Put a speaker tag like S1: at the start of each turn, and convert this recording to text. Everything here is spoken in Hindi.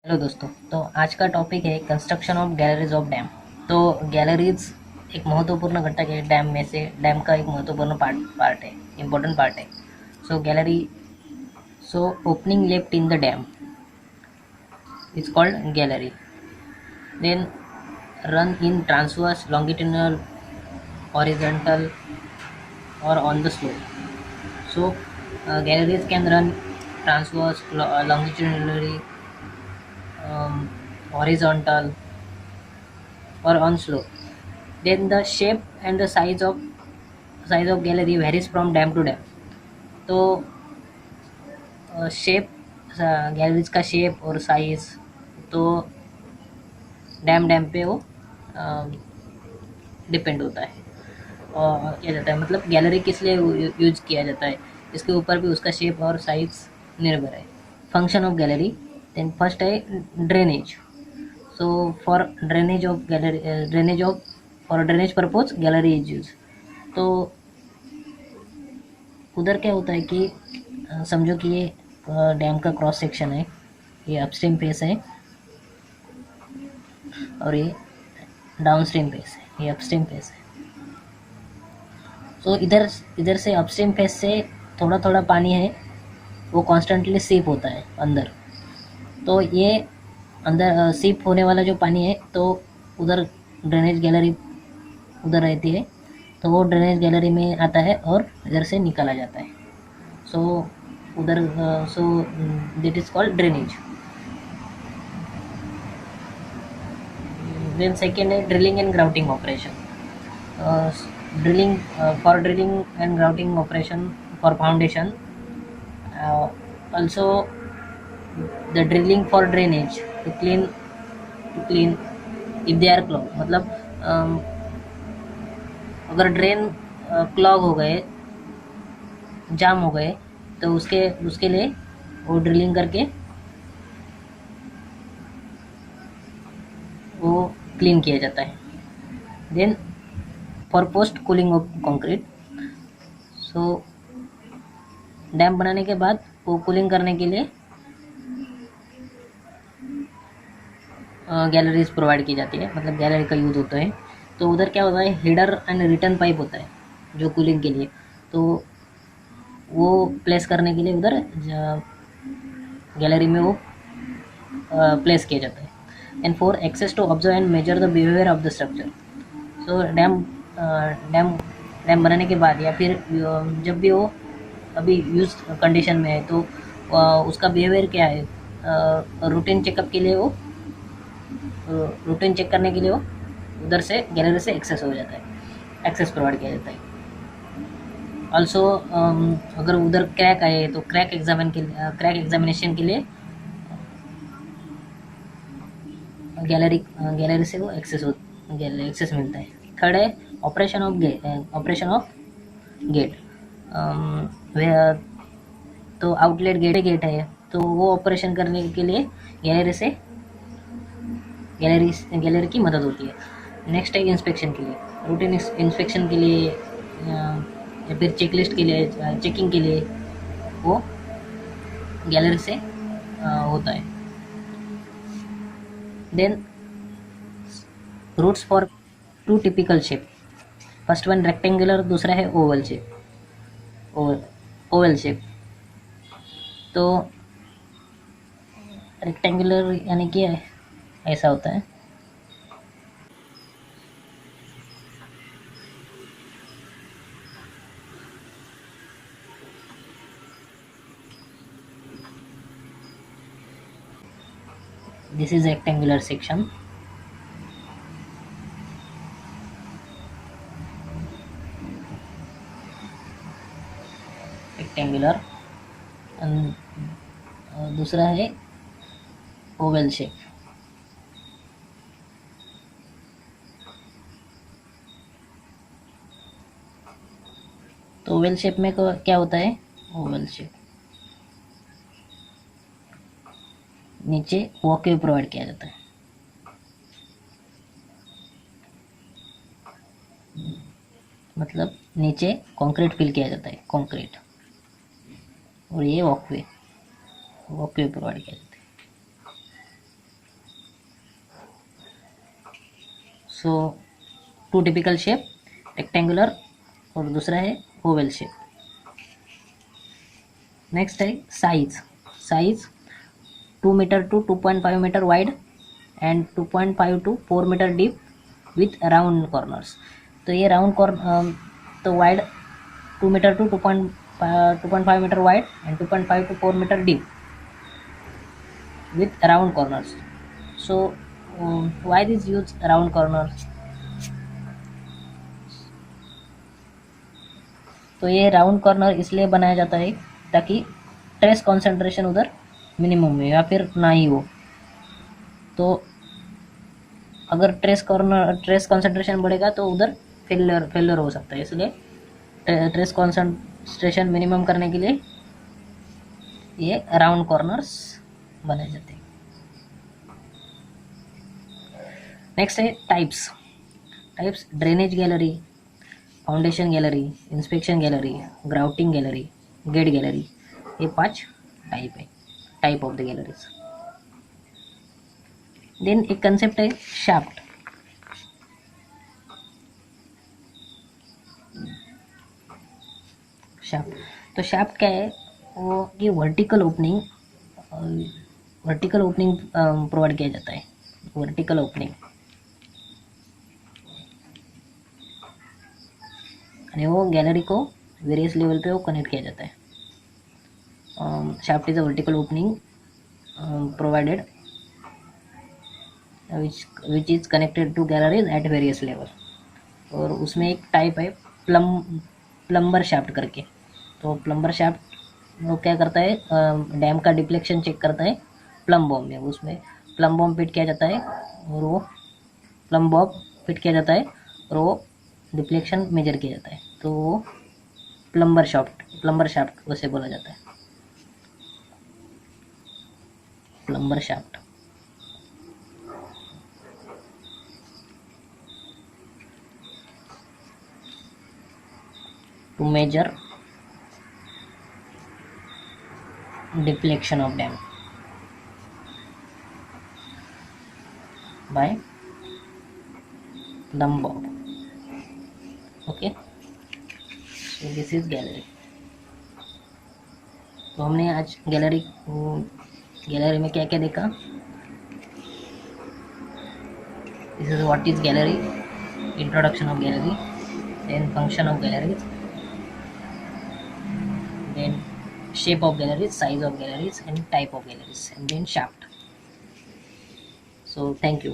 S1: हेलो दोस्तों। तो आज का टॉपिक है construction of galleries of dam. तो गैलरीज एक महत्वपूर्ण घटक है डैम में से। डैम का एक महत्वपूर्ण पार्ट है, इम्पोर्टेंट पार्ट है। So gallery, so opening left in the dam is called gallery. Then run in transverse, longitudinal, horizontal, or on the slope. So galleries can run transverse, longitudinally, horizontal, or on slope. Then the shape and the size of gallery varies from dam to dam. तो शेप, गैलरीज का शेप और साइज तो डैम डैम पे वो डिपेंड होता है और किया जाता है। मतलब गैलरी किस लिए यूज किया जाता है, इसके ऊपर भी उसका शेप और साइज निर्भर है। Function of gallery, then first है drainage. So for drainage of gallery, drainage of for drainage purpose gallery is use. तो उधर क्या होता है कि समझो कि ये डैम का क्रॉस सेक्शन है, ये अपस्ट्रीम फेस है और ये डाउनस्ट्रीम फेस है, ये अपस्ट्रीम फेस है। तो इधर इधर से अपस्ट्रीम फेस से थोड़ा थोड़ा पानी है वो कॉन्स्टेंटली सीप होता है अंदर। तो ये अंदर सीप होने वाला जो पानी है तो उधर ड्रेनेज गैलरी उधर रहती है, तो वो ड्रेनेज गैलरी में आता है और इधर से निकाला जाता है। सो उधर so that is called drainage. Then second है drilling and grouting operation. Drilling and grouting operation for foundation, also the drilling for drainage to clean if they are clogged। मतलब अगर ड्रेन क्लॉग हो गए, जाम हो गए, तो उसके उसके लिए वो ड्रिलिंग करके वो क्लीन किया जाता है। Then for post cooling of concrete, so dam बनाने के बाद वो कूलिंग करने के लिए गैलरीज प्रोवाइड की जाती है, मतलब गैलरी का यूज़ होता है। तो उधर क्या होता है, हीडर एंड रिटर्न पाइप होता है जो कूलिंग के लिए, तो वो प्लेस करने के लिए उधर गैलरी में वो प्लेस किया जाता है। And for access to observe and measure the behaviour of the structure. So dam dam बनाने के बाद या फिर जब भी वो अभी यूज कंडीशन में है तो उसका बिहेवियर क्या है, रूटीन चेकअप के लिए वो रूटीन चेक करने के लिए वो उधर से गैलरी से एक्सेस हो जाता है, एक्सेस प्रोवाइड किया जाता है। ऑल्सो अगर उधर क्रैक आए तो क्रैक एग्जामिनेशन के लिए गैलरी से वो एक्सेस मिलता है। थर्ड है ऑपरेशन ऑफ गेट। तो आउटलेट गेट है, तो वो ऑपरेशन करने के लिए गैलरी की मदद होती है। नेक्स्ट है इंस्पेक्शन के लिए, रूटीन इंस्पेक्शन के लिए या फिर चेकलिस्ट के लिए, चेकिंग के लिए वो गैलरी से होता है। Then roots for two typical shape, first one rectangular, दूसरा है ओवल शेप। ओवल शेप तो रेक्टेंगुलर यानी कि ऐसा होता है। This is rectangular section. Rectangular दूसरा है ओवल शेप। तो ओवल शेप में क्या होता है, ओवल शेप नीचे वॉकवे प्रोवाइड किया जाता है, मतलब नीचे कंक्रीट फिल किया जाता है, कंक्रीट, और ये वॉकवे प्रोवाइड किया जाता है। So two typical shape, rectangular और दूसरा है ओवल शेप। नेक्स्ट है size. Size 2 metre to 2.5 metre wide and 2.5 to 4 metre deep with round corners. तो ये राउंड कॉर्नर तो wide 2 metre to 2.5 metre wide and 2.5 to 4 metre deep with round corners. So why this use round corners? तो ये राउंड कॉर्नर इसलिए बनाया जाता है ताकि ट्रेस कंसंट्रेशन उधर मिनिमम हो या फिर ना ही हो। तो अगर ट्रेस कंसंट्रेशन बढ़ेगा तो उधर फेलियर हो सकता है, इसलिए ट्रेस कंसंट्रेशन मिनिमम करने के लिए ये राउंड कॉर्नर्स बनाए जाते हैं। नेक्स्ट है types. Types drainage gallery, foundation gallery, inspection gallery, grouting gallery, gate gallery, ये 5 टाइप है, type of the galleries. Then एक कंसेप्ट है शाफ्ट। शाफ्ट तो शाफ्ट क्या है, वो ये वर्टिकल ओपनिंग प्रोवाइड किया जाता है। वर्टिकल ओपनिंग आणि वो गैलरी को वेरियस लेवल पे वो कनेक्ट किया जाता है। Shaft is a vertical opening provided which is connected to galleries at various level. और उसमें एक टाइप है प्लम्बर शाफ्ट करके। तो प्लम्बर शाफ्ट वो क्या करता है, डैम का डिप्लेक्शन चेक करता है प्लम बॉम्ब में। उसमें प्लम बॉम्ब फिट किया जाता है और वो प्लम बॉम्ब फिट किया जाता है और वो डिप्लेक्शन मेजर किया जाता है। तो वो प्लम्बर शाफ्ट उसे बोला जाता है, plumber shaft. To measure deflection of dam by plumb bob. Okay, so this is gallery. तो हमने आज गैलरी में क्या क्या देखा। This is what is gallery, introduction of gallery, then function of galleries, then shape of galleries, size of galleries and type of galleries, and then shaft. So thank you.